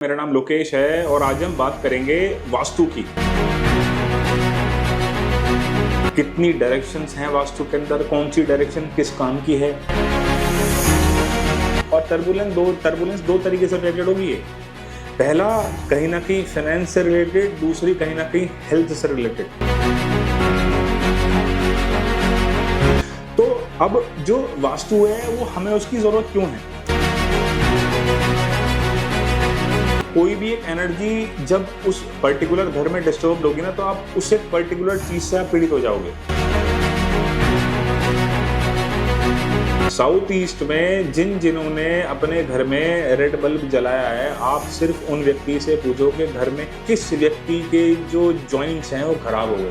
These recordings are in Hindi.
मेरा नाम लोकेश है और आज हम बात करेंगे वास्तु की। कितनी डायरेक्शंस हैं वास्तु के अंदर, कौन सी डायरेक्शन किस काम की है, और टर्बुलेंस दो तरीके से रिलेटेड होगी। पहला कहीं ना कहीं फाइनेंस से रिलेटेड, दूसरी कहीं ना कहीं हेल्थ से रिलेटेड। तो अब जो वास्तु है वो हमें उसकी जरूरत क्यों है? कोई भी एक एनर्जी जब उस पर्टिकुलर घर में डिस्टर्ब होगी ना, तो आप उस एक पर्टिकुलर चीज से आप पीड़ित हो जाओगे। साउथ ईस्ट में जिन्होंने अपने घर में रेड बल्ब जलाया है, आप सिर्फ उन व्यक्ति से पूछो कि घर में किस व्यक्ति के जो जॉइंट्स हैं वो खराब हो गए।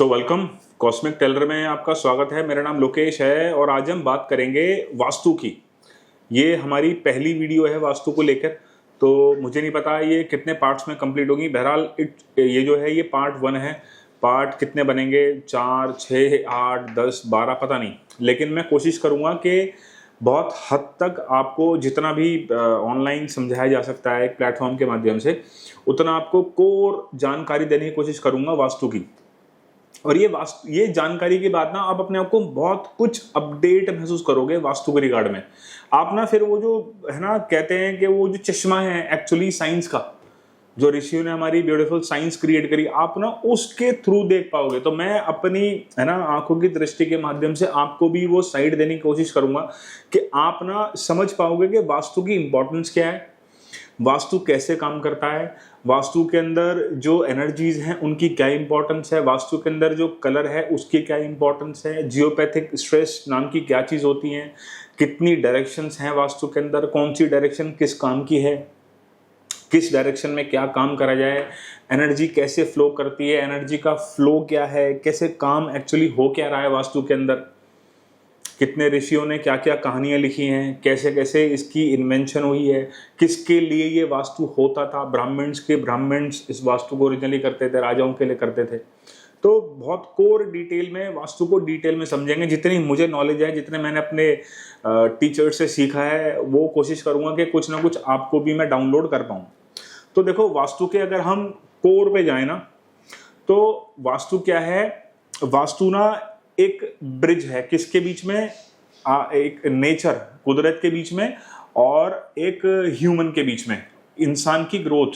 वेलकम, कॉस्मिक टेलर में आपका स्वागत है। मेरा नाम लोकेश है और आज हम बात करेंगे वास्तु की। ये हमारी पहली वीडियो है वास्तु को लेकर, तो मुझे नहीं पता ये कितने पार्ट्स में कंप्लीट होगी। बहरहाल ये जो है ये पार्ट 1 है। पार्ट कितने बनेंगे, 4, 6, 8, 10, 12 पता नहीं, लेकिन मैं कोशिश करूँगा कि बहुत हद तक आपको जितना भी ऑनलाइन समझाया जा सकता है एक प्लेटफॉर्म के माध्यम से, उतना आपको कोर जानकारी देने की कोशिश करूँगा वास्तु की। और ये जानकारी के बाद ना आप अपने आप को बहुत कुछ अपडेट महसूस करोगे वास्तु के रिगार्ड में। आप ना फिर वो जो है ना, कहते हैं कि वो जो चश्मा है एक्चुअली साइंस का, जो ऋषियों ने हमारी ब्यूटीफुल साइंस क्रिएट करी, आप ना उसके थ्रू देख पाओगे। तो मैं अपनी है ना आंखों की दृष्टि के माध्यम से आपको भी वो साइड देने की कोशिश करूंगा कि आप ना समझ पाओगे कि वास्तु की इंपॉर्टेंस क्या है, वास्तु कैसे काम करता है, वास्तु के अंदर जो एनर्जीज हैं उनकी क्या इंपॉर्टेंस है, वास्तु के अंदर जो कलर है उसकी क्या इंपॉर्टेंस है, जियोपैथिक स्ट्रेस नाम की क्या चीज़ होती है, कितनी डायरेक्शंस हैं वास्तु के अंदर, कौन सी डायरेक्शन किस काम की है, किस डायरेक्शन में क्या काम करा जाए, एनर्जी कैसे फ्लो करती है, एनर्जी का फ्लो क्या है, कैसे काम एक्चुअली हो क्या रहा है वास्तु के अंदर, कितने ऋषियों ने क्या क्या कहानियां लिखी हैं, कैसे कैसे इसकी इन्वेंशन हुई है, किसके लिए ये वास्तु होता था। ब्राह्मण्स इस वास्तु को ओरिजिनली करते थे, राजाओं के लिए करते थे। तो बहुत कोर डिटेल में वास्तु को डिटेल में समझेंगे। जितनी मुझे नॉलेज है, जितने मैंने अपने टीचर से सीखा है, वो कोशिश करूंगा कि कुछ ना कुछ आपको भी मैं डाउनलोड कर पाऊँ। तो देखो, वास्तु के अगर हम कोर पे जाए ना, तो वास्तु क्या है? वास्तु ना एक ब्रिज है, किसके बीच में? एक नेचर, कुदरत के बीच में, और एक ह्यूमन के बीच में, इंसान की ग्रोथ।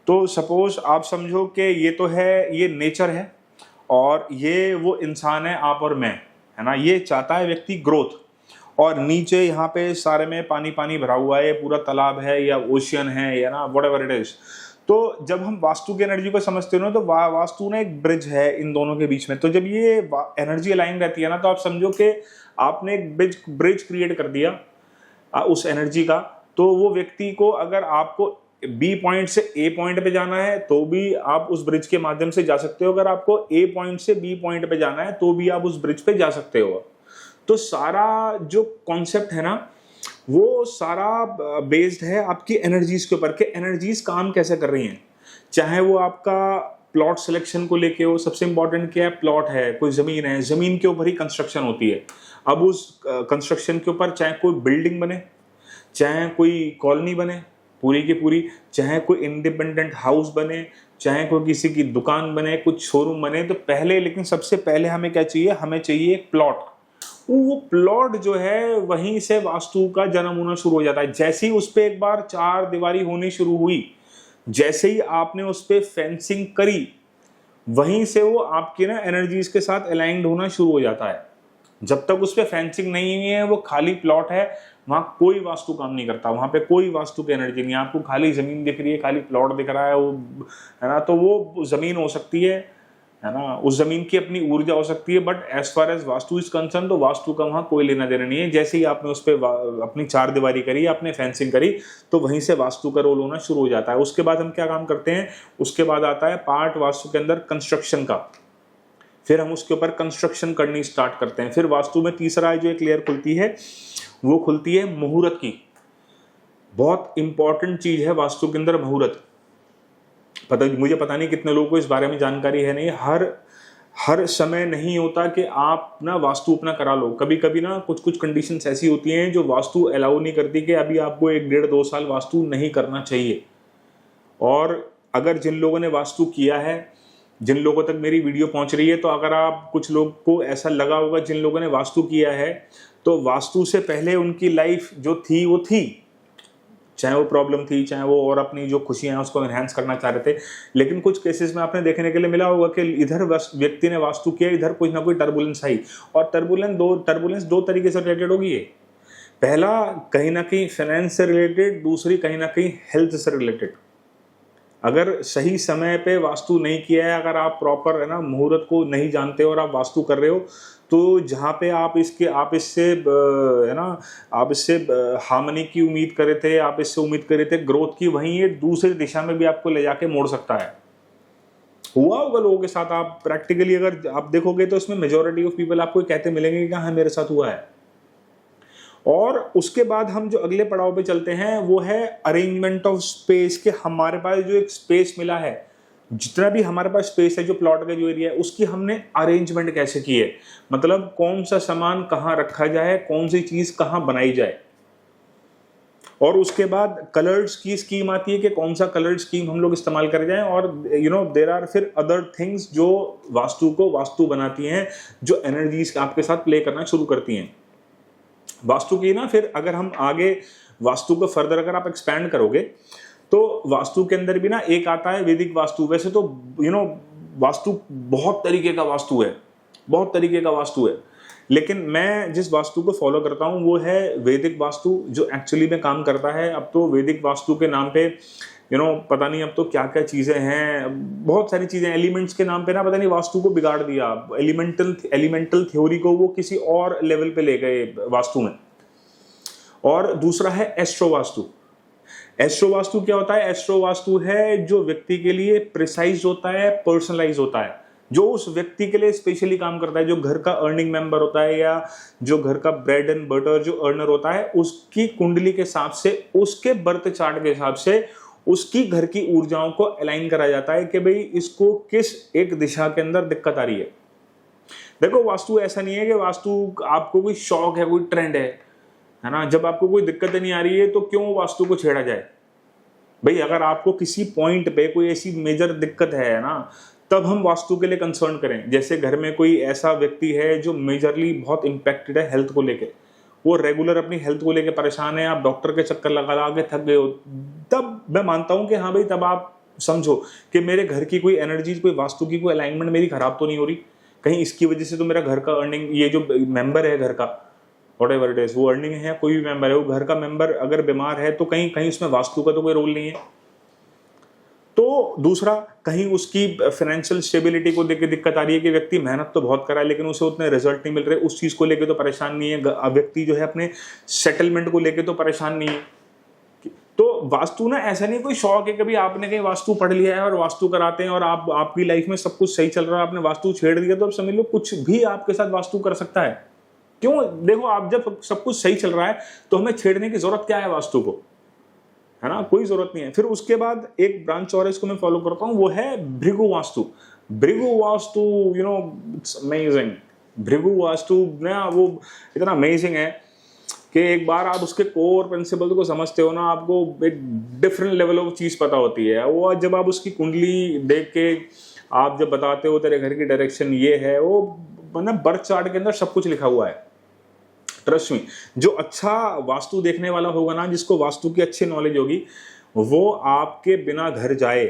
तो सपोज आप समझो कि ये तो है, ये नेचर है और ये वो इंसान है, आप और मैं, है ना। ये चाहता है व्यक्ति ग्रोथ, और नीचे यहाँ पे सारे में पानी पानी भरा हुआ है, पूरा तालाब है या ओशियन है या ना व्हाटएवर इट इज। तो जब हम वास्तु की एनर्जी को समझते हो ना, तो वास्तु ना एक ब्रिज है इन दोनों के बीच में। तो जब ये एनर्जी अलाइन रहती है ना, तो आप समझो कि आपने एक ब्रिज क्रिएट कर दिया उस एनर्जी का। तो वो व्यक्ति को, अगर आपको बी पॉइंट से ए पॉइंट पे जाना है तो भी आप उस ब्रिज के माध्यम से जा सकते हो, अगर आपको ए पॉइंट से बी पॉइंट पे जाना है तो भी आप उस ब्रिज पे जा सकते हो। तो सारा जो कॉन्सेप्ट है ना, वो सारा बेस्ड है आपकी एनर्जीज के ऊपर, कि एनर्जीज काम कैसे कर रही हैं। चाहे वो आपका प्लॉट सिलेक्शन को लेके हो, सबसे इंपॉर्टेंट क्या है? प्लॉट है, कोई जमीन है, जमीन के ऊपर ही कंस्ट्रक्शन होती है। अब उस कंस्ट्रक्शन के ऊपर चाहे कोई बिल्डिंग बने, चाहे कोई कॉलोनी बने पूरी की पूरी, चाहे कोई इंडिपेंडेंट हाउस बने, चाहे कोई किसी की दुकान बने, कुछ शोरूम बने, तो पहले, लेकिन सबसे पहले हमें क्या चाहिए? हमें चाहिए एक प्लॉट। वो प्लॉट जो है, वहीं से वास्तु का जन्म होना शुरू हो जाता है। जैसे ही उस पे एक बार चार दीवारी होनी शुरू हुई, जैसे ही आपने उस पे फेंसिंग करी, वहीं से वो आपकी ना एनर्जीज के साथ अलाइंड होना शुरू हो जाता है। जब तक उस पे फेंसिंग नहीं हुई है, वो खाली प्लॉट है, वहां कोई वास्तु काम नहीं करता, वहां पे कोई वास्तु की एनर्जी नहीं है। आपको खाली जमीन दिख रही है, खाली प्लॉट दिख रहा है, वो है ना, तो वो जमीन हो सकती है ना, उस जमीन की अपनी ऊर्जा हो सकती है, but as far as vastu is concern, तो वास्तु का वहां कोई लेना देना नहीं है। जैसे ही आपने उस पर अपनी चार दीवारी करी, आपने फेंसिंग करी, तो वहीं से वास्तु का रोल होना शुरू हो जाता है। उसके बाद हम क्या काम करते हैं? उसके बाद आता है पार्ट वास्तु के अंदर कंस्ट्रक्शन का। फिर हम उसके ऊपर कंस्ट्रक्शन करनी स्टार्ट करते हैं। फिर वास्तु में तीसरा जो एक लेयर खुलती है, वो खुलती है मुहूर्त की। बहुत इंपॉर्टेंट चीज है वास्तु के अंदर मुहूर्त। मुझे पता नहीं कितने लोगों को इस बारे में जानकारी है नहीं। हर समय नहीं होता कि आप ना वास्तु अपना करा लो। कभी कभी ना कुछ कुछ कंडीशंस ऐसी होती हैं जो वास्तु अलाउ नहीं करती कि अभी आपको 1 डेढ़ 2 साल वास्तु नहीं करना चाहिए। और अगर जिन लोगों ने वास्तु किया है, जिन लोगों तक मेरी वीडियो पहुंच रही है, तो अगर आप कुछ लोग को ऐसा लगा होगा जिन लोगों ने वास्तु किया है, तो वास्तु से पहले उनकी लाइफ जो थी वो थी, चाहे वो प्रॉब्लम थी, चाहे वो और अपनी जो खुशियां हैं उसको एनहांस करना चाह रहे थे। लेकिन कुछ केसेस में आपने देखने के लिए मिला होगा कि इधर व्यक्ति ने वास्तु किया, इधर कुछ ना कोई टर्बुलेंस आई। और टर्बुलेंस दो तरीके से रिलेटेड होगी। पहला कहीं ना कहीं फाइनेंस से रिलेटेड, दूसरी कहीं ना कहीं हेल्थ से रिलेटेड। अगर सही समय पे वास्तु नहीं किया है, अगर आप प्रॉपर है ना मुहूर्त को नहीं जानते और आप वास्तु कर रहे हो, तो जहाँ पे आप इससे है ना, आप इससे हार्मनी की उम्मीद करे थे, आप इससे उम्मीद करे थे ग्रोथ की, वहीं ये दूसरी दिशा में भी आपको ले जाके मोड़ सकता है। हुआ होगा लोगों के साथ। आप प्रैक्टिकली अगर आप देखोगे तो इसमें मेजोरिटी ऑफ पीपल आपको कहते मिलेंगे कि हाँ मेरे साथ हुआ है। और उसके बाद हम जो अगले पड़ाव पे चलते हैं वो है अरेंजमेंट ऑफ स्पेस। के हमारे पास जो एक स्पेस मिला है, जितना भी हमारे पास स्पेस है, जो प्लॉट का जो एरिया है, उसकी हमने अरेंजमेंट कैसे की है। मतलब कौन सा सामान कहाँ रखा जाए, कौन सी चीज कहाँ बनाई जाए। और उसके बाद कलर्स की स्कीम आती है कि कौन सा कलर स्कीम हम लोग इस्तेमाल कर जाएं। और देयर आर फिर अदर थिंग्स जो वास्तु को वास्तु बनाती हैं, जो एनर्जीज आपके साथ प्ले करना शुरू करती हैं वास्तु की ना। फिर अगर हम आगे वास्तु को फर्दर अगर आप एक्सपैंड करोगे, तो वास्तु के अंदर भी ना एक आता है वैदिक वास्तु। वैसे तो वास्तु बहुत तरीके का वास्तु है, बहुत तरीके का वास्तु है, लेकिन मैं जिस वास्तु को फॉलो करता हूँ वो है वैदिक वास्तु, जो एक्चुअली में काम करता है। अब तो वैदिक वास्तु के नाम पे पता नहीं अब तो क्या क्या चीजें हैं, बहुत सारी चीजें एलिमेंट्स के नाम पे ना पता नहीं वास्तु को बिगाड़ दिया। एलिमेंटल थ्योरी को वो किसी और लेवल पे ले गए वास्तु में। और दूसरा है एस्ट्रो वास्तु। एस्ट्रो वास्तु क्या होता है? एस्ट्रो वास्तु है जो व्यक्ति के लिए प्रिसाइज होता है, पर्सनलाइज होता है, जो उस व्यक्ति के लिए स्पेशली काम करता है। जो घर का अर्निंग मेंबर होता है या जो घर का ब्रेड एंड बटर जो अर्नर होता है, उसकी कुंडली के हिसाब से, उसके बर्थ चार्ट के हिसाब से उसकी घर की ऊर्जाओं को अलाइन करा जाता है कि भाई इसको किस एक दिशा के अंदर दिक्कत आ रही है। देखो वास्तु ऐसा नहीं है कि वास्तु आपको कोई शौक है, कोई ट्रेंड है ना। जब आपको कोई दिक्कत नहीं आ रही है तो क्यों वास्तु को छेड़ा जाए भाई। अगर आपको किसी पॉइंट पे कोई ऐसी मेजर दिक्कत है ना, तब हम वास्तु के लिए कंसर्न करें। जैसे घर में कोई ऐसा व्यक्ति है जो मेजरली बहुत इंपैक्टेड है हेल्थ को लेके, वो रेगुलर अपनी हेल्थ को लेके परेशान है, आप डॉक्टर के चक्कर लगा के थक गए हो, तब मैं मानता हूं कि हाँ भाई, तब आप समझो कि मेरे घर की कोई एनर्जी, कोई वास्तु की कोई अलाइनमेंट मेरी खराब तो नहीं हो रही कहीं। इसकी वजह से तो मेरा घर का अर्निंग, ये जो मेंबर है घर का, व्हाटएवर इट इज, वो अर्निंग है, कोई भी मेंबर है, वो घर का मेंबर अगर बीमार है तो कहीं कहीं उसमें वास्तु का तो कोई रोल नहीं है। तो दूसरा, कहीं उसकी फाइनेंशियल स्टेबिलिटी को लेकर दिक्कत आ रही है कि व्यक्ति मेहनत तो बहुत करा है लेकिन उसे उतने रिजल्ट नहीं मिल रहे, उस चीज को लेकर तो परेशान नहीं है। व्यक्ति जो है अपने सेटलमेंट को लेकर तो परेशान नहीं है। तो वास्तु ना ऐसा नहीं कोई शौक है, कभी आपने कहीं वास्तु पढ़ लिया है और वास्तु कराते हैं और आपकी लाइफ में सब कुछ सही चल रहा है, आपने वास्तु छेड़ दिया तो अब समझ लो कुछ भी आपके साथ वास्तु कर सकता है। क्यों? देखो, आप जब सब कुछ सही चल रहा है तो हमें छेड़ने की जरूरत क्या है वास्तु को, है ना? कोई जरूरत नहीं है। फिर उसके बाद एक ब्रांच और इसको मैं फॉलो करता हूँ, वो है भृगु वास्तु। Bhrigu Vastu it's amazing. भृगु वास्तु ना वो इतना अमेजिंग है कि एक बार आप उसके कोर प्रिंसिपल को समझते हो ना, आपको एक डिफरेंट लेवल ऑफ चीज पता होती है। वो जब आप उसकी कुंडली देख के आप जब बताते हो तेरे घर की डायरेक्शन ये है, वो मतलब बर्थ चार्ट के अंदर सब कुछ लिखा हुआ है। ट्रस्ट मी, जो अच्छा वास्तु देखने वाला होगा ना, जिसको वास्तु की अच्छी नॉलेज होगी, वो आपके बिना घर जाए,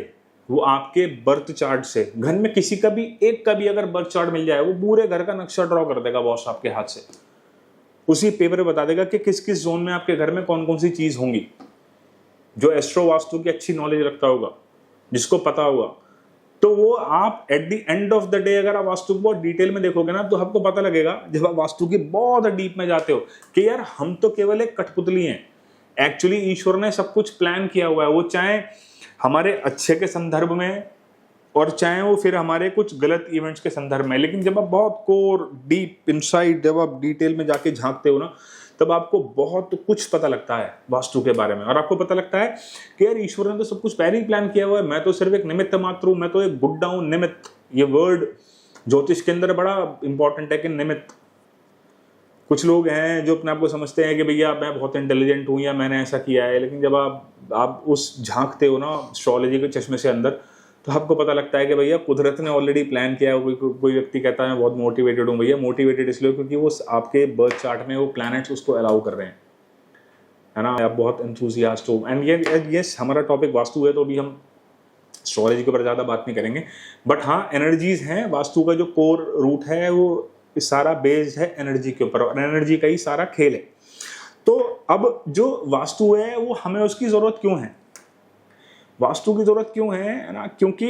वो आपके बर्थ चार्ट से, घर में किसी का भी एक का भी अगर बर्थ चार्ट मिल जाए, वो पूरे घर का नक्शा ड्रॉ कर देगा बॉस आपके हाथ से। उसी पेपर पे बता देगा कि किस किस जोन में आपके घर में कौन कौन सी चीज होंगी। जो एस्ट्रो वास्तु की अच्छी नॉलेज रखता होगा, जिसको पता होगा, तो वो आप at the end of the day अगर आप वास्तु को बहुत डिटेल में देखोगे ना, तो आपको पता लगेगा जब आप वास्तु की बहुत डीप में जाते हो कि यार हम तो केवल एक कठपुतली हैं। एक्चुअली ईश्वर ने सब कुछ प्लान किया हुआ है, वो चाहे हमारे अच्छे के संदर्भ में और चाहे वो फिर हमारे कुछ गलत इवेंट्स के संदर्भ में। लेकिन जब आप बहुत कोर डीप इनसाइड, जब आप डिटेल में जाके झांकते हो ना, तब आपको बहुत कुछ पता लगता है वास्तु के बारे में, और आपको पता लगता है कि यार ईश्वर ने तो सब कुछ पहले ही प्लान किया हुआ है, मैं तो सिर्फ एक निमित्त मात्र हूं, मैं तो एक गुड्डा हूं। निमित्त, ये वर्ड ज्योतिष के अंदर बड़ा इंपॉर्टेंट है कि निमित्त। कुछ लोग हैं जो अपने आप को समझते हैं कि भैया मैं बहुत इंटेलिजेंट हूं या मैंने ऐसा किया है, लेकिन जब आप उस झांकते हो ना एस्ट्रोलॉजी के चश्मे से अंदर, तो आपको पता लगता है कि भैया कुदरत ने ऑलरेडी प्लान किया है। कोई व्यक्ति कहता है मैं बहुत मोटिवेटेड हूँ, भैया मोटिवेटेड इसलिए क्योंकि वो आपके बर्थ चार्ट में वो प्लैनेट्स उसको अलाउ कर रहे हैं, है ना। आप बहुत एंथुसियास्ट हो। एंड ये हमारा टॉपिक वास्तु है, तो अभी हम एस्ट्रोलॉजी के ऊपर ज़्यादा बात नहीं करेंगे, बट हाँ एनर्जीज हैं। वास्तु का जो कोर रूट है वो सारा बेस्ड है एनर्जी के ऊपर, और एनर्जी का ही सारा खेल है। तो अब जो वास्तु है वो हमें उसकी ज़रूरत क्यों है, वास्तु की ज़रूरत क्यों है ना, क्योंकि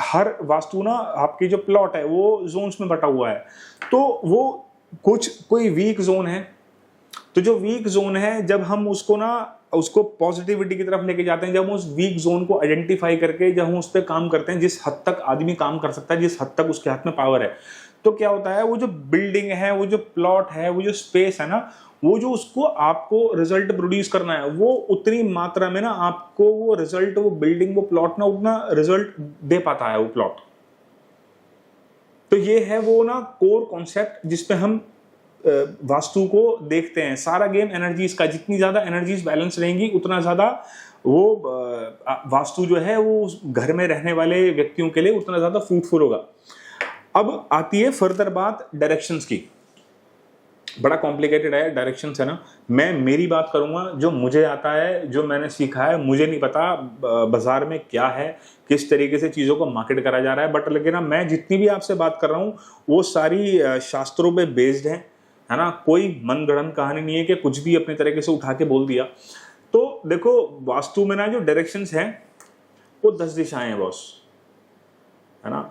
हर वास्तु ना आपकी जो प्लॉट है वो जोन्स में बटा हुआ है। तो वो कोई वीक जोन है, तो जो वीक जोन है जब हम उसको पॉजिटिविटी की तरफ लेके जाते हैं, जब हम उस वीक जोन को आइडेंटिफाई करके जब हम उस पर काम करते हैं, जिस हद तक आदमी काम कर सकता है, जिस हद तक उसके हाथ में पावर है, तो क्या होता है वो जो बिल्डिंग है, वो जो प्लॉट है, वो जो स्पेस है ना, वो जो उसको आपको रिजल्ट प्रोड्यूस करना है, वो उतनी मात्रा में ना आपको वो रिजल्ट, वो बिल्डिंग, वो प्लॉट ना उतना रिजल्ट दे पाता है वो प्लॉट। तो ये है वो ना कोर कॉन्सेप्ट जिसपे हम वास्तु को देखते हैं। सारा गेम एनर्जीज का, जितनी ज्यादा एनर्जीज बैलेंस रहेंगी उतना ज्यादा वो वास्तु जो है वो घर में रहने वाले व्यक्तियों के लिए उतना ज्यादा फ्रूटफुल होगा। अब आती है फर्दर बात डायरेक्शंस की। बड़ा कॉम्प्लिकेटेड है डायरेक्शंस, है ना। मैं मेरी बात करूंगा जो मुझे आता है, जो मैंने सीखा है। मुझे नहीं पता बाजार में क्या है, किस तरीके से चीज़ों को मार्केट करा जा रहा है, बट लेकिन मैं जितनी भी आपसे बात कर रहा हूँ वो सारी शास्त्रों पे बेस्ड है ना। कोई मनगढ़ंत कहानी नहीं है कि कुछ भी अपने तरीके से उठा के बोल दिया। तो देखो वास्तु में ना जो डायरेक्शंस हैं वो 10 दिशाएं हैं बॉस, है ना।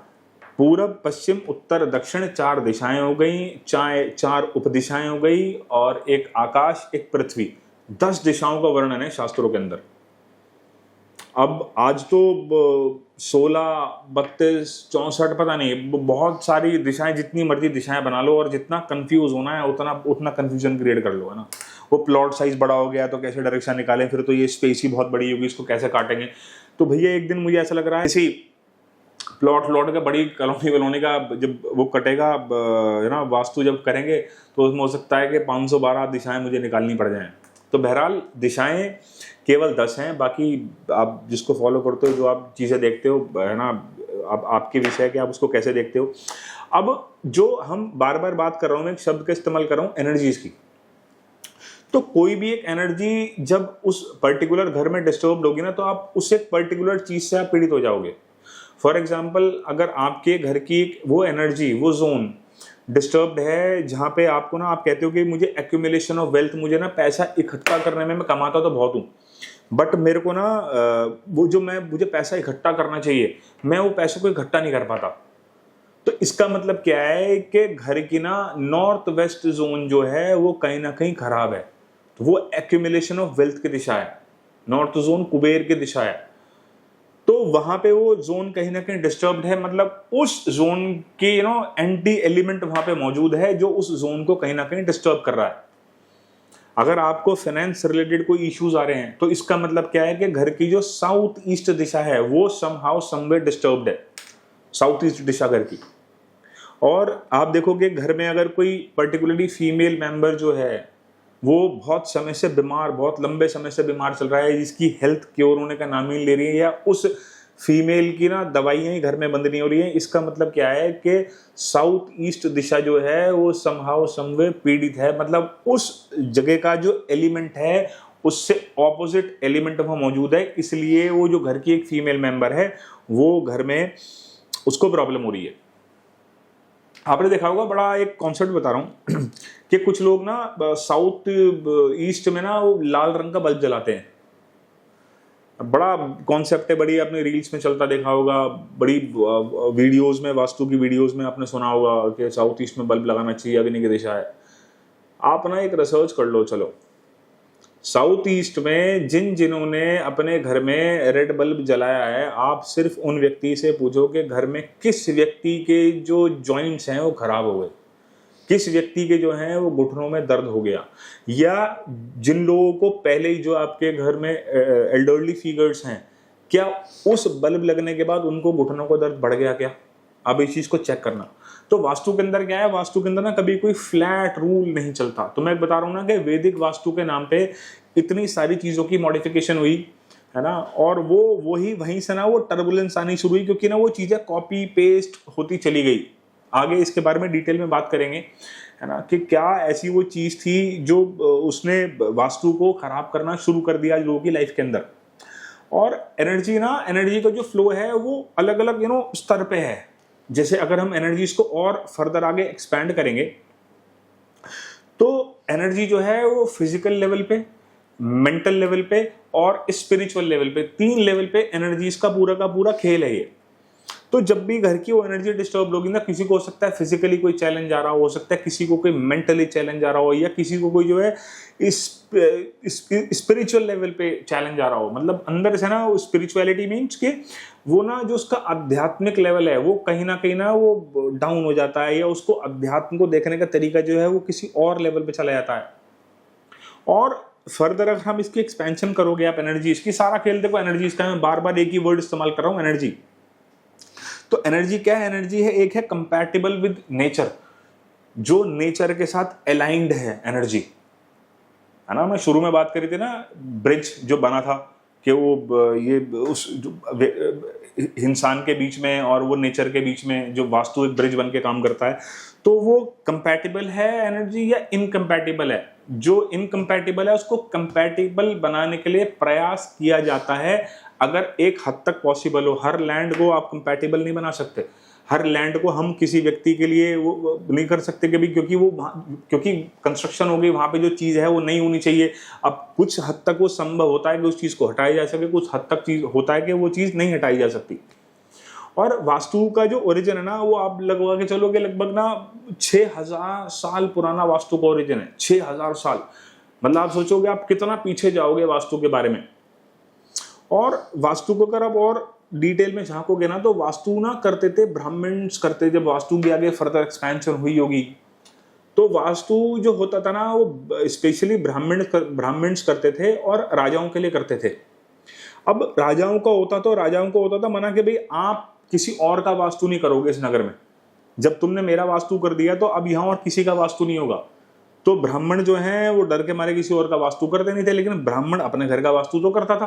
पूरब, पश्चिम, उत्तर, दक्षिण 4 दिशाएं हो गई, 4 उपदिशाएं हो गई, और एक आकाश, एक पृथ्वी। 10 दिशाओं का वर्णन है शास्त्रों के अंदर। अब आज तो 16, 32, 64 पता नहीं, बहुत सारी दिशाएं, जितनी मर्जी दिशाएं बना लो, और जितना कंफ्यूज होना है उतना कंफ्यूजन क्रिएट कर लो, है ना। वो प्लॉट साइज बड़ा हो गया तो कैसे डायरेक्शन निकालें, फिर तो ये स्पेस ही बहुत बड़ी होगी, इसको कैसे काटेंगे। तो भैया एक दिन मुझे ऐसा लग रहा है इसी प्लॉट का बड़ी कॉलोनी का जब वो कटेगा, है ना, वास्तु जब करेंगे तो उसमें हो सकता है कि 512 दिशाएं मुझे निकालनी पड़ जाएं। तो बहरहाल दिशाएं केवल 10 हैं, बाकी आप जिसको फॉलो करते हो, जो आप चीज़ें देखते हो, है ना, आपके विषय है कि आप उसको कैसे देखते हो। अब जो हम बार बार बात कर रहा हूँ, मैं एक शब्द का इस्तेमाल कर रहा हूँ, एनर्जीज की। तो कोई भी एक एनर्जी जब उस पर्टिकुलर घर में डिस्टर्ब होगी ना, तो आप उस एक पर्टिकुलर चीज़ से आप पीड़ित हो जाओगे। फॉर एग्जाम्पल, अगर आपके घर की वो एनर्जी, वो जोन डिस्टर्ब्ड है, जहाँ पे आपको ना, आप कहते हो कि मुझे एक्यूमुलेशन ऑफ वेल्थ, मुझे ना पैसा इकट्ठा करने में, मैं कमाता तो बहुत हूँ, बट मेरे को ना वो जो मुझे पैसा इकट्ठा करना चाहिए, मैं वो पैसों को इकट्ठा नहीं कर पाता। तो इसका मतलब क्या है कि घर की ना नॉर्थ वेस्ट जोन जो है वो कहीं ना कहीं खराब है। तो वो एक्यूमुलेशन ऑफ वेल्थ की दिशा है, नॉर्थ जोन कुबेर की दिशा है। तो वहां पे वो जोन कहीं ना कहीं डिस्टर्ब्ड है, मतलब उस जोन के एंटी एलिमेंट वहां पे मौजूद है जो उस जोन को कहीं ना कहीं डिस्टर्ब कर रहा है। अगर आपको फाइनेंस रिलेटेड कोई इश्यूज आ रहे हैं, तो इसका मतलब क्या है कि घर की जो साउथ ईस्ट दिशा है वो समहाउ समवेयर डिस्टर्ब्ड है, साउथ ईस्ट दिशा घर की। और आप देखोगे घर में अगर कोई पर्टिकुलरली फीमेल मेंबर जो है वो बहुत समय से बीमार, बहुत लंबे समय से बीमार चल रहा है, जिसकी हेल्थ क्योर होने का नाम ही ले रही है, या उस फीमेल की ना दवाइयाँ ही घर में बंद नहीं हो रही हैं, इसका मतलब क्या है कि साउथ ईस्ट दिशा जो है वो समहाउ समवेयर पीड़ित है। मतलब उस जगह का जो एलिमेंट है उससे ऑपोजिट एलिमेंट वहाँ मौजूद है, इसलिए वो जो घर की एक फीमेल मेंबर है वो घर में उसको प्रॉब्लम हो रही है। आपने देखा होगा, बड़ा एक कॉन्सेप्ट बता रहा हूँ कि कुछ लोग ना साउथ ईस्ट में ना वो लाल रंग का बल्ब जलाते हैं। बड़ा कॉन्सेप्ट है, बड़ी आपने रील्स में चलता देखा होगा, बड़ी वीडियोस में, वास्तु की वीडियोस में आपने सुना होगा कि साउथ ईस्ट में बल्ब लगाना चाहिए, अग्नि की दिशा है। आप ना एक रिसर्च कर लो, चलो साउथ ईस्ट में जिन्होंने अपने घर में रेड बल्ब जलाया है, आप सिर्फ उन व्यक्ति से पूछो कि घर में किस व्यक्ति के जो जॉइंट्स हैं वो खराब हो गए, किस व्यक्ति के जो है वो घुटनों में दर्द हो गया, या जिन लोगों को पहले ही जो आपके घर में एल्डरली फिगर्स हैं, क्या उस बल्ब लगने के बाद उनको घुटनों का दर्द बढ़ गया क्या? अब इस चीज को चेक करना। तो वास्तु के अंदर क्या है, वास्तु के अंदर ना कभी कोई फ्लैट रूल नहीं चलता। तो मैं बता रहा हूँ ना कि वैदिक वास्तु के नाम पे इतनी सारी चीजों की मॉडिफिकेशन हुई है ना, और वही वहीं से ना वो टर्बुलेंस आनी शुरू हुई, क्योंकि ना वो चीजें कॉपी पेस्ट होती चली गई। आगे इसके बारे में डिटेल में बात करेंगे है ना, कि क्या ऐसी वो चीज थी जो उसने वास्तु को खराब करना शुरू कर दिया लोगों की लाइफ के अंदर। और एनर्जी का जो फ्लो है वो अलग अलग स्तर पे है। जैसे अगर हम एनर्जीज को और फर्दर आगे एक्सपैंड करेंगे तो एनर्जी जो है वो फिजिकल लेवल पे, मेंटल लेवल पे और स्पिरिचुअल लेवल पे, 3 लेवल पे एनर्जीज का पूरा खेल है ये। तो जब भी घर की वो एनर्जी डिस्टर्ब होगी ना, किसी को हो सकता है फिजिकली कोई चैलेंज आ रहा हो सकता है किसी को कोई मेंटली चैलेंज आ रहा हो, या किसी को कोई जो है स्पिरिचुअल लेवल पे चैलेंज आ रहा हो। मतलब अंदर से ना स्पिरिचुअलिटी मीन्स कि वो ना जो उसका आध्यात्मिक लेवल है वो कहीं ना वो डाउन हो जाता है, या उसको अध्यात्म को देखने का तरीका जो है वो किसी और लेवल पे चला जाता है। और फर्दर अगर हम इसकी एक्सपेंशन करोगे आप एनर्जी, इसकी सारा खेल देखो एनर्जी का, मैं बार बार एक ही वर्ड इस्तेमाल कर रहा हूँ, एनर्जी। तो एनर्जी क्या है? एनर्जी है, एक है कंपैटिबल विद नेचर, जो नेचर के साथ अलाइंड है एनर्जी, है ना। मैं शुरू में बात करी थी ना, ब्रिज जो बना था कि वो ये उस इंसान के बीच में और वो नेचर के बीच में जो वास्तु एक ब्रिज बन के काम करता है। तो वो कंपैटिबल है एनर्जी या इनकम्पैटिबल है? जो इनकम्पैटिबल है उसको कंपैटिबल बनाने के लिए प्रयास किया जाता है, अगर एक हद तक पॉसिबल हो। हर लैंड को आप कंपैटिबल नहीं बना सकते, हर लैंड को हम किसी व्यक्ति के लिए वो नहीं कर सकते कभी, क्योंकि कंस्ट्रक्शन हो गई, वहां पे जो चीज है वो नहीं होनी चाहिए। अब कुछ हद तक वो संभव होता है कि उस चीज को हटाया जा सके, कुछ हद तक चीज होता है कि वो चीज नहीं हटाई जा सकती। और वास्तु का जो ओरिजिन है ना, वो आप लगवा के चलोगे लगभग ना 6000 साल पुराना वास्तु का ओरिजिन है। 6000 साल, मतलब आप सोचोगे आप कितना पीछे जाओगे वास्तु के बारे में। और वास्तु को अगर आप और डिटेल में झांकोगे ना, तो वास्तु ना करते थे ब्राह्मण्स करते। जब वास्तु की आगे फर्दर एक्सपेंशन हुई होगी तो वास्तु जो होता था ना वो स्पेशली ब्राह्मण्स करते थे और राजाओं के लिए करते थे। अब राजाओं का होता था मना कि भाई आप किसी और का वास्तु नहीं करोगे इस नगर में, जब तुमने मेरा वास्तु कर दिया तो अब यहाँ और किसी का वास्तु नहीं होगा। तो ब्राह्मण जो है वो डर के मारे किसी और का वास्तु करते नहीं थे, लेकिन ब्राह्मण अपने घर का वास्तु तो करता था।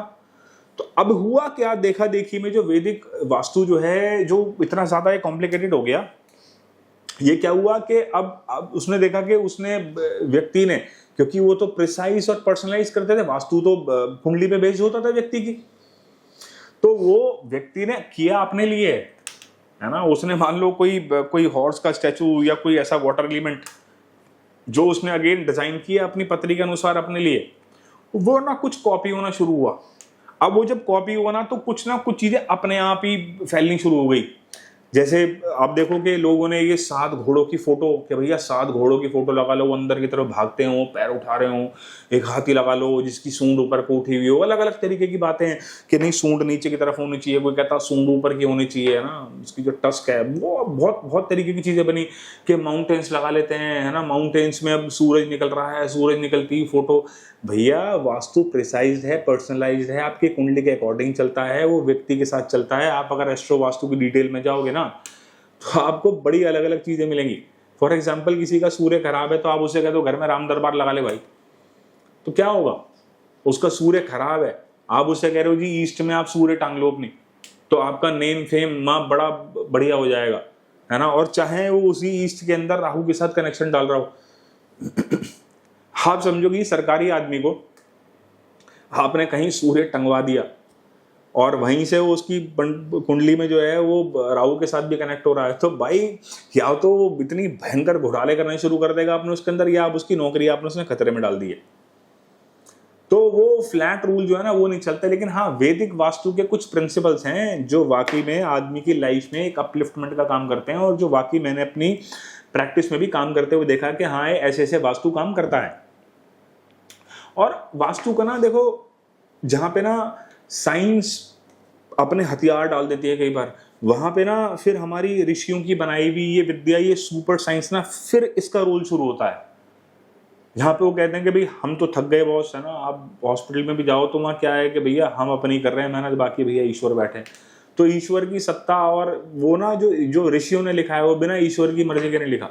तो अब हुआ क्या, देखा देखी में जो वैदिक वास्तु जो है जो इतना ज्यादा कॉम्प्लिकेटेड हो गया, ये क्या हुआ कि अब उसने देखा कि उसने व्यक्ति ने, क्योंकि वो तो प्रिसाइज और पर्सनलाइज करते थे, वास्तु तो कुंडली पे बेस्ड होता था व्यक्ति की, तो वो व्यक्ति ने किया अपने लिए, है ना। उसने मान लो कोई हॉर्स का स्टैचू या कोई ऐसा वाटर एलिमेंट जो उसने अगेन डिजाइन किया अपनी पत्री के अनुसार अपने लिए, वो ना कुछ कॉपी होना शुरू हुआ। अब वो जब कॉपी हुआ ना, तो कुछ चीजें अपने आप ही फैलनी शुरू हो गई। जैसे आप देखो कि लोगों ने ये 7 घोड़ों की फोटो, कि भैया 7 घोड़ों की फोटो लगा लो, वो अंदर की तरफ भागते हो, पैर उठा रहे हो। एक हाथी लगा लो जिसकी सूंड ऊपर को उठी हुई हो। अलग अलग तरीके की बातें हैं कि नहीं सूंड नीचे की तरफ होनी चाहिए, कोई कहता सूंड ऊपर की होनी चाहिए, है ना। उसकी जो टस्क है वो बहुत तरीके की चीजें बनी कि माउंटेन्स लगा लेते हैं, है ना। माउंटेन्स में अब सूरज निकल रहा है, सूरज निकलती फोटो। भैया वास्तु प्रिसाइज्ड है, पर्सनलाइज्ड है, आपकी कुंडली के अकॉर्डिंग चलता है, वो व्यक्ति के साथ चलता है। आप अगर एस्ट्रो वास्तु की डिटेल में जाओगे ना, तो आपको बड़ी अलग अलग चीजें मिलेंगी। फॉर एग्जाम्पल किसी का सूर्य खराब है तो आप उसे कहते हो घर में राम दरबार लगा ले भाई, तो क्या होगा? उसका सूर्य खराब है, आप उससे कह रहे हो जी ईस्ट में आप सूर्य टांग लो अपनी, तो आपका नेम फेम माँ बड़ा बढ़िया हो जाएगा, है ना। और चाहे वो उसी ईस्ट के अंदर राहु के साथ कनेक्शन डाल रहा हो, आप समझोगे सरकारी आदमी को आपने कहीं सूर्य टंगवा दिया और वहीं से वो उसकी कुंडली में जो है वो राहु के साथ भी कनेक्ट हो रहा है, तो भाई या तो वो इतनी भयंकर घोटाले करने शुरू कर देगा आपने उसके अंदर, या आप उसकी नौकरी आपने उसने खतरे में डाल दी है। तो वो फ्लैट रूल जो है ना वो नहीं चलता। लेकिन हाँ, वैदिक वास्तु के कुछ प्रिंसिपल्स हैं जो वाकई में आदमी की लाइफ में एक अपलिफ्टमेंट का काम करते हैं, और जो वाकई मैंने अपनी प्रैक्टिस में भी काम करते हुए देखा कि हाँ ऐसे ऐसे वास्तु काम करता है। और वास्तु का ना देखो, जहां पे ना साइंस अपने हथियार डाल देती है कई बार, वहां पे ना फिर हमारी ऋषियों की बनाई हुई ये विद्या, ये सुपर साइंस ना, फिर इसका रोल शुरू होता है। यहाँ पे वो कहते हैं कि भाई हम तो थक गए बॉस, है ना, आप हॉस्पिटल में भी जाओ तो वहाँ क्या है कि भैया हम अपनी कर रहे हैं मेहनत, बाकी भैया ईश्वर बैठे हैं। तो ईश्वर की सत्ता, और वो ना जो जो ऋषियों ने लिखा है वो बिना ईश्वर की मर्जी के नहीं लिखा,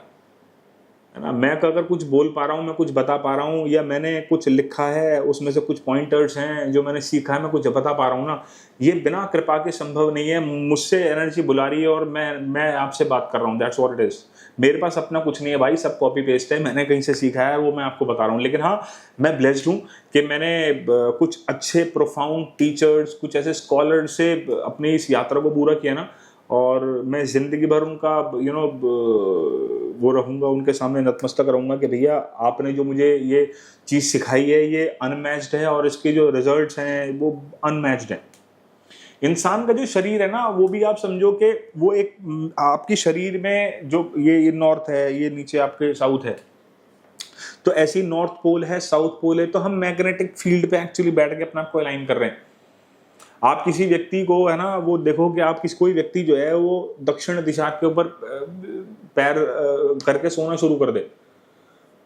है ना। मैं अगर कुछ बोल पा रहा हूँ, मैं कुछ बता पा रहा हूँ, या मैंने कुछ लिखा है उसमें से कुछ पॉइंटर्स हैं जो मैंने सीखा है, मैं कुछ बता पा रहा हूँ ना, ये बिना कृपा के संभव नहीं है। मुझसे एनर्जी बुला रही है और मैं आपसे बात कर रहा हूँ, दैट्स व्हाट इट इज। मेरे पास अपना कुछ नहीं है भाई, सब कॉपी पेस्ट है, मैंने कहीं से सीखा है वो मैं आपको बता रहा हूँ। लेकिन हाँ, मैं ब्लेस्ड हूँ कि मैंने कुछ अच्छे प्रोफाउंड टीचर्स, कुछ ऐसे स्कॉलर से अपनी इस यात्रा को पूरा किया ना, और मैं जिंदगी भर उनका वो रहूंगा, उनके सामने नतमस्तक रहूंगा कि भैया आपने जो मुझे ये चीज़ सिखाई है ये अनमैच्ड है, और इसके जो रिजल्ट्स हैं वो अनमैच्ड हैं। इंसान का जो शरीर है ना, वो भी आप समझो कि वो एक आपकी शरीर में जो ये नॉर्थ है, ये नीचे आपके साउथ है, तो ऐसी नॉर्थ पोल है, साउथ पोल है, तो हम मैग्नेटिक फील्ड पे एक्चुअली बैठ के अपने आप को अलाइन कर रहे हैं। आप किसी व्यक्ति को, है ना, वो देखो कि आप कोई व्यक्ति जो है वो दक्षिण दिशा के ऊपर पैर करके सोना शुरू कर दे,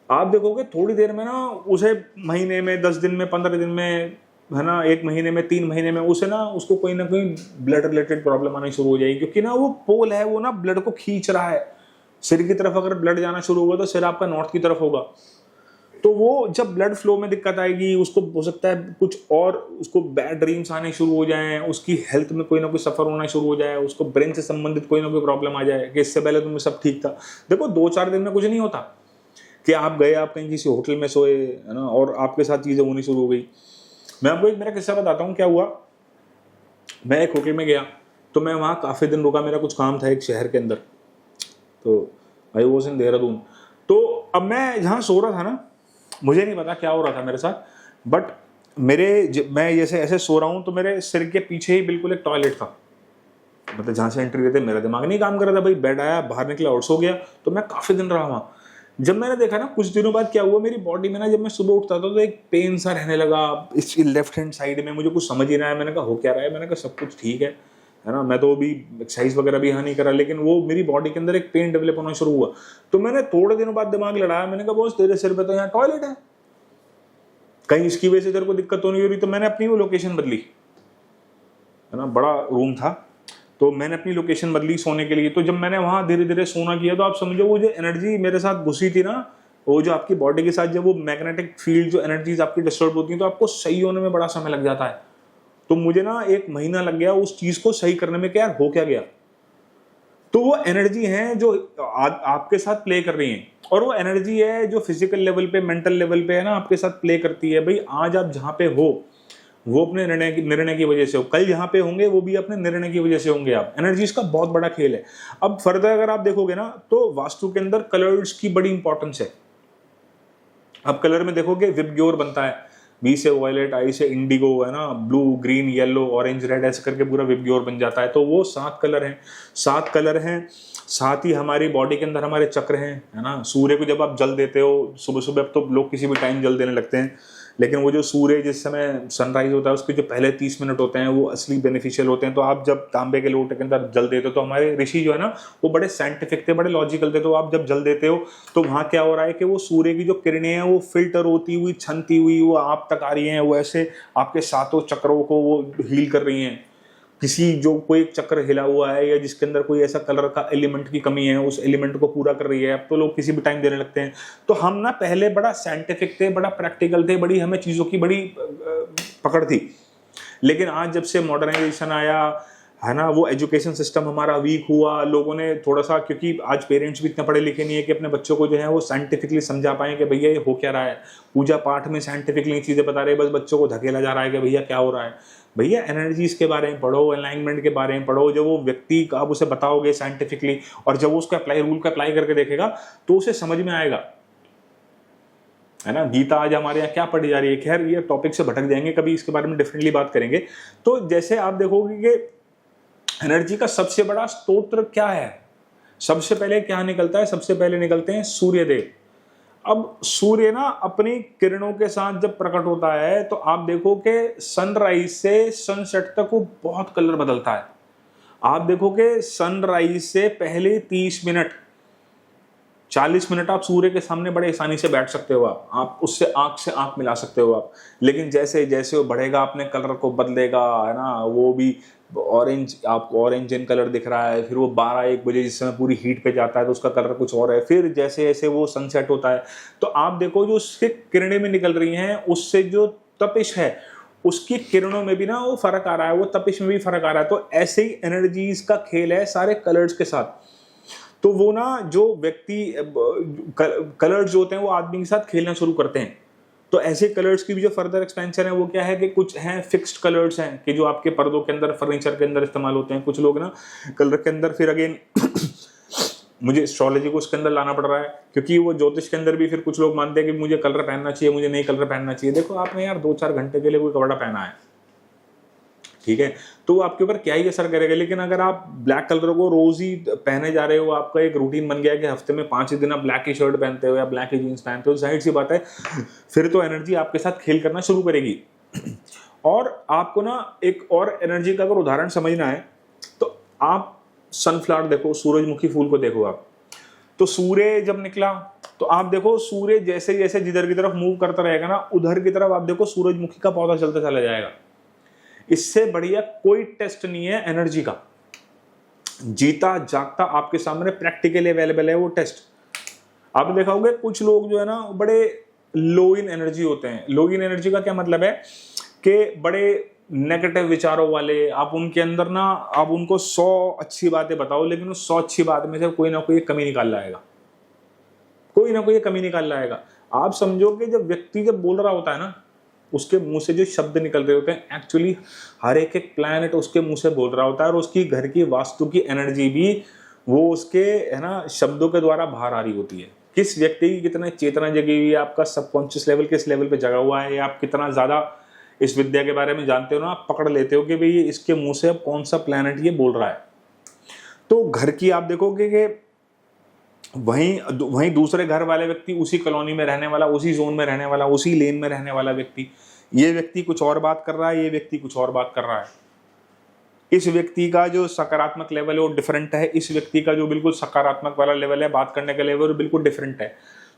आप देखोगे थोड़ी देर में ना उसे महीने में, 10 दिन में, 15 दिन में, है ना, 1 महीने में, 3 महीने में उसे ना उसको कोई ना कोई ब्लड रिलेटेड प्रॉब्लम आनी शुरू हो जाएगी, क्योंकि ना वो पोल है, वो ना ब्लड को खींच रहा है। सिर की तरफ अगर ब्लड जाना शुरू होगा तो सिर आपका नॉर्थ की तरफ होगा, तो वो जब ब्लड फ्लो में दिक्कत आएगी, उसको हो सकता है कुछ और, उसको बैड ड्रीम्स आने शुरू हो जाएं, उसकी हेल्थ में कोई ना कोई सफर होना शुरू हो जाए, उसको ब्रेन से संबंधित कोई ना कोई प्रॉब्लम आ जाए कि इससे पहले तो सब ठीक था। देखो 2-4 दिन में कुछ नहीं होता कि आप गए, आप कहीं किसी होटल में सोए, है ना, और आपके साथ चीज़ें होनी शुरू हो गई। मैं आपको एक मेरा किस्सा बताता हूँ क्या हुआ। मैं एक होटल में गया, तो मैं वहाँ काफ़ी दिन रुका, मेरा कुछ काम था एक शहर के अंदर, तो आई वॉज इन देहरादून। तो अब मैं जहाँ सो रहा था ना, मुझे नहीं पता क्या हो रहा था मेरे साथ, बट मैं जैसे ऐसे सो रहा हूँ तो मेरे सिर के पीछे ही बिल्कुल एक टॉयलेट था, मतलब जहाँ से एंट्री देते, मेरा दिमाग नहीं काम कर रहा था भाई, बेड आया, बाहर निकला और सो गया। तो मैं काफ़ी दिन रहा वहाँ। जब मैंने देखा ना कुछ दिनों बाद क्या हुआ मेरी बॉडी में ना, जब मैं सुबह उठता था तो एक पेन सा रहने लगा इस लेफ्ट हैंड साइड में, मुझे कुछ समझ ही नहीं आया। मैंने कहा हो क्या रहा है, मैंने कहा सब कुछ ठीक है ना, मैं तो अभी एक्सरसाइज वगैरह भी यहाँ नहीं करा, लेकिन वो मेरी बॉडी के अंदर एक पेन डेवलप होना शुरू हुआ। तो मैंने थोड़े दिनों बाद दिमाग लड़ाया, मैंने कहा बॉस तेरे सिर पे तो यहाँ टॉयलेट है, कहीं इसकी वजह से तेरे को दिक्कत तो नहीं हो रही। तो मैंने अपनी वो लोकेशन बदली, है ना, बड़ा रूम था, तो मैंने अपनी लोकेशन बदली सोने के लिए। तो जब मैंने वहाँ धीरे धीरे सोना किया, तो आप समझो वो जो एनर्जी मेरे साथ घुसी थी ना, वो जो आपकी बॉडी के साथ जब वो मैग्नेटिक फील्ड जो एनर्जीज आपकी डिस्टर्ब होती है, तो आपको सही होने में बड़ा समय लग जाता है। तो मुझे ना 1 महीना लग गया उस चीज को सही करने में, क्या हो क्या गया। तो वो एनर्जी है जो आपके साथ प्ले कर रही है, और वो एनर्जी है जो फिजिकल लेवल पे, मेंटल लेवल पे, है ना, आपके साथ प्ले करती है। भाई आज आप जहाँ पे हो वो अपने निर्णय की वजह से हो, कल जहाँ पे होंगे वो भी अपने निर्णय की वजह से होंगे आप। एनर्जी इसका बहुत बड़ा खेल है। अब फर्दर अगर आप देखोगे ना, तो वास्तु के अंदर कलर्स की बड़ी इंपॉर्टेंस है। अब कलर में देखोगे विबग्योर बनता है, बी से वायलेट, आई से इंडिगो, है ना, blue, green, yellow, orange, red, ऐसे करके पूरा विबग्योर बन जाता है। तो वो 7 कलर हैं, 7 कलर हैं। साथ ही हमारी बॉडी के अंदर हमारे चक्र हैं, है ना। सूर्य को जब आप जल देते हो सुबह सुबह, अब तो लोग किसी भी टाइम जल देने लगते हैं, लेकिन वो जो सूर्य जिस समय सनराइज होता है उसके जो पहले 30 मिनट होते हैं वो असली बेनिफिशियल होते हैं। तो आप जब तांबे के लोटे के अंदर जल देते हो, तो हमारे ऋषि जो है ना वो बड़े साइंटिफिक थे, बड़े लॉजिकल थे। तो आप जब जल देते हो तो वहाँ क्या हो रहा है कि वो सूर्य की जो किरणें हैं वो फिल्टर होती हुई, छनती हुई वो आप तक आ रही हैं, वो ऐसे आपके 7 चक्रों को वो हील कर रही हैं। किसी जो कोई एक चक्र हिला हुआ है या जिसके अंदर कोई ऐसा कलर का एलिमेंट की कमी है, उस एलिमेंट को पूरा कर रही है। अब तो लोग किसी भी टाइम देने लगते हैं। तो हम ना पहले बड़ा साइंटिफिक थे, बड़ा प्रैक्टिकल थे, बड़ी हमें चीज़ों की बड़ी पकड़ थी। लेकिन आज जब से मॉडर्नाइजेशन आया, है ना, वो एजुकेशन सिस्टम हमारा वीक हुआ, लोगों ने थोड़ा सा, क्योंकि आज पेरेंट्स भी इतने पढ़े लिखे नहीं है कि अपने बच्चों को जो है वो साइंटिफिकली समझा पाएं कि भैया ये हो क्या रहा है। पूजा पाठ में साइंटिफिकली चीज़ें बता रहे हैं, बस बच्चों को धकेला जा रहा है कि भैया क्या हो रहा है। भैया एनर्जीज के बारे में पढ़ो, अलाइनमेंट के बारे में पढ़ो। जब वो व्यक्ति आप उसे बताओगे साइंटिफिकली, और जब वो उसका रूल को अप्लाई करके देखेगा तो उसे समझ में आएगा, है ना। गीता आज हमारे यहाँ क्या पढ़ी जा रही है, खैर ये टॉपिक से भटक जाएंगे, कभी इसके बारे में डिफरेंटली बात करेंगे। तो जैसे आप देखोगे कि एनर्जी का सबसे बड़ा स्तोत्र क्या है, सबसे पहले क्या निकलता है, सबसे पहले निकलते हैं सूर्यदेव। अब सूर्य ना अपनी किरणों के साथ जब प्रकट होता है, तो आप देखो कि सनराइज से सनसेट तक वो बहुत कलर बदलता है। आप देखोगे सनराइज से पहले 30 मिनट 40 मिनट आप सूर्य के सामने बड़े आसानी से बैठ सकते हो, आप उससे आंख मिला सकते हो आप। लेकिन जैसे जैसे वो बढ़ेगा अपने कलर को बदलेगा, है ना, वो भी ऑरेंज, आपको ऑरेंज इन कलर दिख रहा है, फिर वो 12-1 बजे जिस समय पूरी हीट पे जाता है तो उसका कलर कुछ और है, फिर जैसे जैसे वो सनसेट होता है तो आप देखो जो उससे किरणें में निकल रही हैं उससे जो तपिश है उसकी किरणों में भी ना वो फर्क आ रहा है, वो तपिश में भी फर्क आ रहा है। तो ऐसे ही एनर्जीज का खेल है सारे कलर्स के साथ। तो वो ना जो व्यक्ति कलर्स जो होते हैं वो आदमी के साथ खेलना शुरू करते हैं। तो ऐसे कलर्स की भी जो फर्दर एक्सपेंशन है वो क्या है कि कुछ हैं फिक्स्ड कलर्स हैं कि जो आपके पर्दों के अंदर, फर्नीचर के अंदर इस्तेमाल होते हैं। कुछ लोग ना कलर के अंदर फिर अगेन मुझे एस्ट्रोलॉजी को उसके अंदर लाना पड़ रहा है, क्योंकि वो ज्योतिष के अंदर भी फिर कुछ लोग मानते हैं कि मुझे कलर पहनना चाहिए, मुझे नहीं कलर पहनना चाहिए। देखो आपने यार 2-4 घंटे के लिए कोई कपड़ा पहना है, ठीक है, तो आपके ऊपर क्या ही असर करेगा। लेकिन अगर आप ब्लैक कलर को रोज ही पहने जा रहे हो, आपका एक रूटीन बन गया कि हफ्ते में 5 ही दिन आप ब्लैक ही शर्ट पहनते हो या ब्लैक ही जीन्स पहनते हो, जाहिर सी बात है फिर तो एनर्जी आपके साथ खेल करना शुरू करेगी। और आपको ना एक और एनर्जी का अगर उदाहरण समझना है तो आप सनफ्लावर देखो, सूरजमुखी फूल को देखो आप, तो सूर्य जब निकला तो आप देखो सूर्य जैसे जैसे जिधर की तरफ मूव करता रहेगा ना, उधर की तरफ आप देखो सूरजमुखी का पौधा चलता चला जाएगा। इससे बढ़िया कोई टेस्ट नहीं है एनर्जी का, जीता जागता आपके सामने प्रैक्टिकली अवेलेबल है वो टेस्ट। आपने देखा होगा कुछ लोग जो है ना बड़े लो इन एनर्जी होते हैं। लो इन एनर्जी का क्या मतलब है कि बड़े नेगेटिव विचारों वाले, आप उनके अंदर ना, आप उनको 100 अच्छी बातें बताओ लेकिन उस 100 अच्छी बात में से कोई ना कोई कमी निकाल लाएगा, कोई ना कोई कमी निकाल लाएगा। आप समझो कि जब व्यक्ति जब बोल रहा होता है ना, उसके मुंह से जो शब्द निकल रहे होते हैं एक्चुअली हर एक प्लैनेट उसके मुंह से बोल रहा होता है, और उसकी घर की वास्तु की एनर्जी भी वो उसके, है ना, शब्दों के द्वारा बाहर आ रही होती है। किस व्यक्ति की कितने चेतना जगी हुई है, आपका सबकॉन्शियस लेवल किस लेवल पे जगा हुआ है, आप कितना ज्यादा इस विद्या के बारे में जानते हो ना, आप पकड़ लेते हो कि भाई इसके मुंह से अब कौन सा प्लैनेट ये बोल रहा है। तो घर की आप देखोगे कि वहीं दूसरे घर वाले व्यक्ति, उसी कॉलोनी में रहने वाला, उसी जोन में रहने वाला, उसी लेन में रहने वाला व्यक्ति, ये व्यक्ति कुछ और बात कर रहा है, ये व्यक्ति कुछ और बात कर रहा है। इस व्यक्ति का जो सकारात्मक लेवल है वो डिफरेंट है, इस व्यक्ति का जो बिल्कुल सकारात्मक वाला लेवल है, बात करने का लेवल बिल्कुल डिफरेंट है।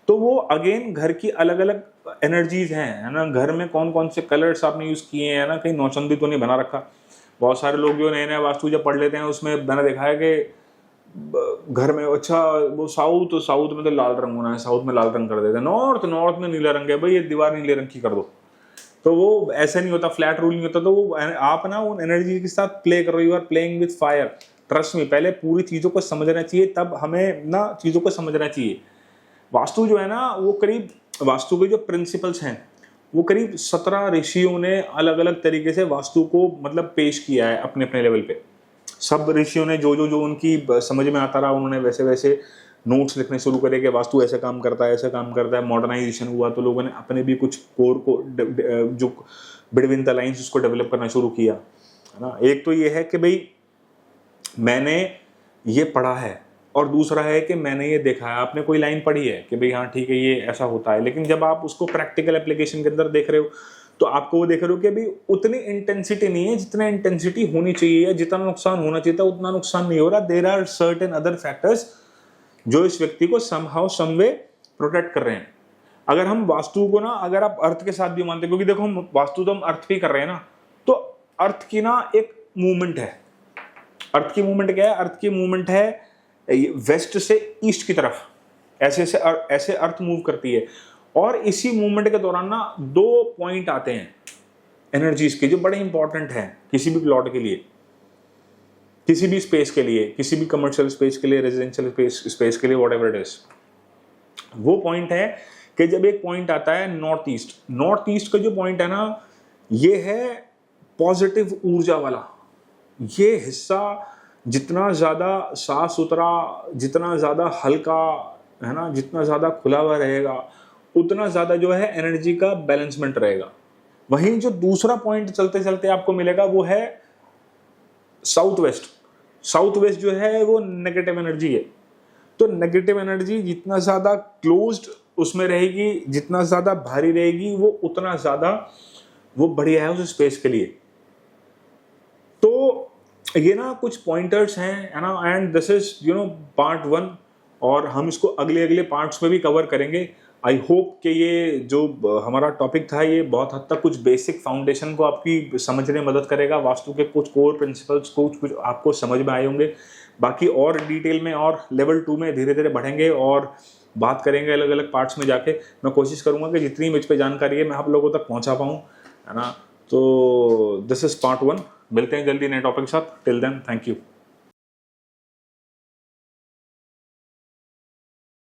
तो वो अगेन घर की अलग अलग एनर्जीज हैं, है ना। घर में कौन कौन से कलर्स आपने यूज किए हैं, ना, कहीं नौचंदी तो नहीं बना रखा। बहुत सारे लोग जो नए नए वास्तु जब पढ़ लेते हैं उसमें मैंने देखा है कि घर में, अच्छा वो साउथ में तो लाल रंग होना है, साउथ में लाल रंग कर देते हैं, नॉर्थ में नीला रंग है, भाई ये दीवार नीले रंग की कर दो। तो वो ऐसा नहीं होता, फ्लैट रूल नहीं होता। तो वो आप ना उन एनर्जी के साथ प्ले कर रहे हो, you are playing with fire. Trust में पहले पूरी चीजों को समझना चाहिए, तब हमें ना चीजों को समझना चाहिए। वास्तु जो है ना वो करीब, वास्तु के जो प्रिंसिपल्स हैं वो करीब 17 ऋषियों ने अलग अलग तरीके से वास्तु को मतलब पेश किया है अपने अपने लेवल पे। सब ऋषियों ने जो जो जो उनकी समझ में आता रहा उन्होंने वैसे वैसे नोट्स लिखने शुरू करे कि वास्तु ऐसे काम करता है, ऐसे काम करता है। मॉडर्नाइजेशन हुआ तो लोगों ने अपने भी कुछ कोर को जो बिटवीन द लाइंस उसको डेवलप करना शुरू किया, है ना। एक तो ये है कि भाई मैंने ये पढ़ा है, और दूसरा है कि मैंने ये देखा है। आपने कोई लाइन पढ़ी है कि भाई हाँ ठीक है ये ऐसा होता है, लेकिन जब आप उसको प्रैक्टिकल एप्लीकेशन के अंदर देख रहे हो तो आपको वो देख रहे हो कि भाई उतनी इंटेंसिटी नहीं है जितना इंटेंसिटी होनी चाहिए, जितना नुकसान होना चाहिए था उतना नुकसान नहीं हो रहा। There are certain other factors जो इस व्यक्ति को समहाउ समवे प्रोटेक्ट कर रहे हैं। अगर हम वास्तु को ना, अगर आप अर्थ के साथ भी मानते हैं, क्योंकि देखो हम वास्तु तो हम अर्थ पे कर रहे हैं ना, तो अर्थ की ना एक मूवमेंट है। अर्थ की मूवमेंट क्या है? अर्थ की मूवमेंट है वेस्ट से ईस्ट की तरफ, ऐसे अर्थ मूव करती है। और इसी मूवमेंट के दौरान ना 2 पॉइंट आते हैं एनर्जीज के जो बड़े इंपॉर्टेंट हैं किसी भी प्लॉट के लिए, किसी भी स्पेस के लिए, किसी भी कमर्शियल स्पेस के लिए, रेजिडेंशियल स्पेस के लिए, व्हाटएवर इट इज। वो पॉइंट है कि जब एक पॉइंट आता है नॉर्थ ईस्ट का जो पॉइंट है ना, ये है पॉजिटिव ऊर्जा वाला। ये हिस्सा जितना ज्यादा साफ सुथरा, जितना ज्यादा हल्का, है ना, जितना ज्यादा खुला हुआ रहेगा, उतना ज्यादा जो है एनर्जी का बैलेंसमेंट रहेगा। वहीं जो दूसरा पॉइंट चलते चलते आपको मिलेगा वो है साउथ वेस्ट जो है वो नेगेटिव एनर्जी है। तो नेगेटिव एनर्जी जितना ज्यादा क्लोज्ड उसमें रहेगी, जितना ज्यादा भारी रहेगी, वो उतना ज्यादा वो बढ़िया है उस स्पेस के लिए। तो ये ना कुछ पॉइंटर्स हैं, है ना, एंड दिस इज पार्ट 1, और हम इसको अगले अगले पार्ट्स में भी कवर करेंगे। आई होप कि ये जो हमारा टॉपिक था ये बहुत हद तक कुछ बेसिक फाउंडेशन को आपकी समझने में मदद करेगा, वास्तु के कुछ कोर प्रिंसिपल्स कुछ आपको समझ में आए होंगे। बाकी और डिटेल में और लेवल 2 में धीरे धीरे बढ़ेंगे और बात करेंगे अलग अलग पार्ट्स में जाके। मैं कोशिश करूंगा कि जितनी मुझ पे जानकारी है मैं आप लोगों तक पहुंचा पाऊँ, है ना। तो दिस इज पार्ट 1, मिलते हैं जल्दी नए टॉपिक के साथ। Till then thank you.